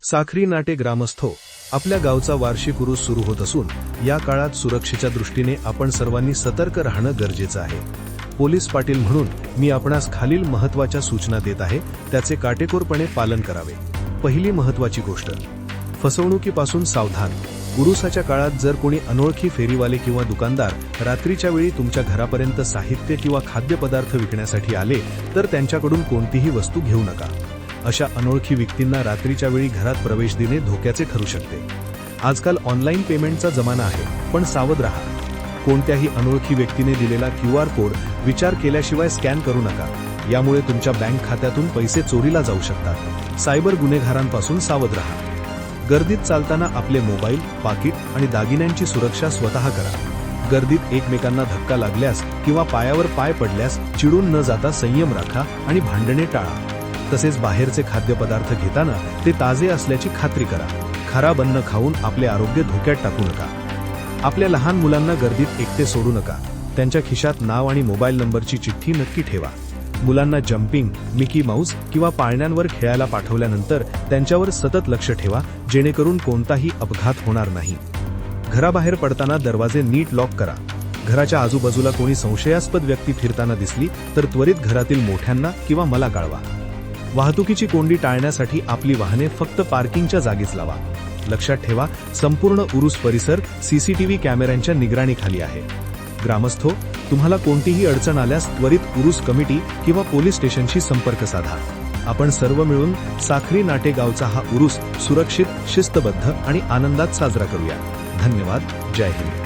साखरी नाटे ग्रामस्थो, आपल्या गावचा वार्षिक उरूस सुरू होत असून या काळात सुरक्षेच्या दृष्टीने आपण सर्वांनी सतर्क राहणं गरजेचं आहे। पोलीस पाटील म्हणून मी आपणास खालील महत्त्वाच्या सूचना देत आहे, त्याचे काटेकोरपणे पालन करावे। पहिली महत्त्वाची गोष्ट, फसवणुकीपासून सावधान। उरुसाच्या काळात जर कोणी अनोळखी फेरीवाले किंवा दुकानदार रात्रीच्या वेळी तुमच्या घरापर्यंत साहित्य किंवा खाद्यपदार्थ विकण्यासाठी आले तर त्यांच्याकडून कोणतीही वस्तू घेऊ नका। अशा अनोळखी व्यक्तींना रात्रीच्या वेळी घरात प्रवेश देणे धोक्याचे ठरू शकते। आजकाल ऑनलाईन पेमेंटचा जमाना आहे, पण सावध राहा। कोणत्याही अनोळखी व्यक्तीने दिलेला QR कोड विचार केल्याशिवाय स्कॅन करू नका, यामुळे तुमच्या बँक खात्यातून पैसे चोरीला जाऊ शकतात। सायबर गुन्हेगारांपासून सावध राहा। गर्दीत चालताना आपले मोबाईल, पाकिट आणि दागिन्यांची सुरक्षा स्वतः करा। गर्दीत एकमेकांना धक्का लागल्यास किंवा पायावर पाय पडल्यास चिडून न जाता संयम राखा आणि भांडणे टाळा। तसेच बाहेरचे खाद्यपदार्थ घेताना ते ताजे असल्याची खात्री करा। खराब अन्न खाऊन आपले आरोग्य धोक्यात टाकू नका। आपल्या लहान मुलांना गर्दीत एकटे सोडू नका। त्यांच्या खिशात नाव आणि मोबाईल नंबरची चिठ्ठी नक्की ठेवा। मुलांना जंपिंग, मिकी माऊस किंवा पाळण्यांवर खेळायला पाठवल्यानंतर त्यांच्यावर सतत लक्ष ठेवा, जेणेकरून कोणताही अपघात होणार नाही। घराबाहेर पडताना दरवाजे नीट लॉक करा। घराच्या आजूबाजूला कोणी संशयास्पद व्यक्ती फिरताना दिसली तर त्वरित घरातील मोठ्यांना किंवा मला कळवा। वाहतुकीची कोंडी टाळण्यासाठी आपली वाहने फक्त पार्किंगच्या जागीच लावा। लक्षात ठेवा, संपूर्ण उरूस परिसर CCTV कॅमेऱ्यांच्या निगराणीखाली आहे। ग्रामस्थो, तुम्हाला कोणतीही अडचण आल्यास त्वरित उरूस कमिटी किंवा पोलीस स्टेशनशी संपर्क साधा। आपण सर्व मिळून साखरी नाटे गावचा हा उरूस सुरक्षित, शिस्तबद्ध आणि आनंदात साजरा करूया। धन्यवाद। जय हिंद।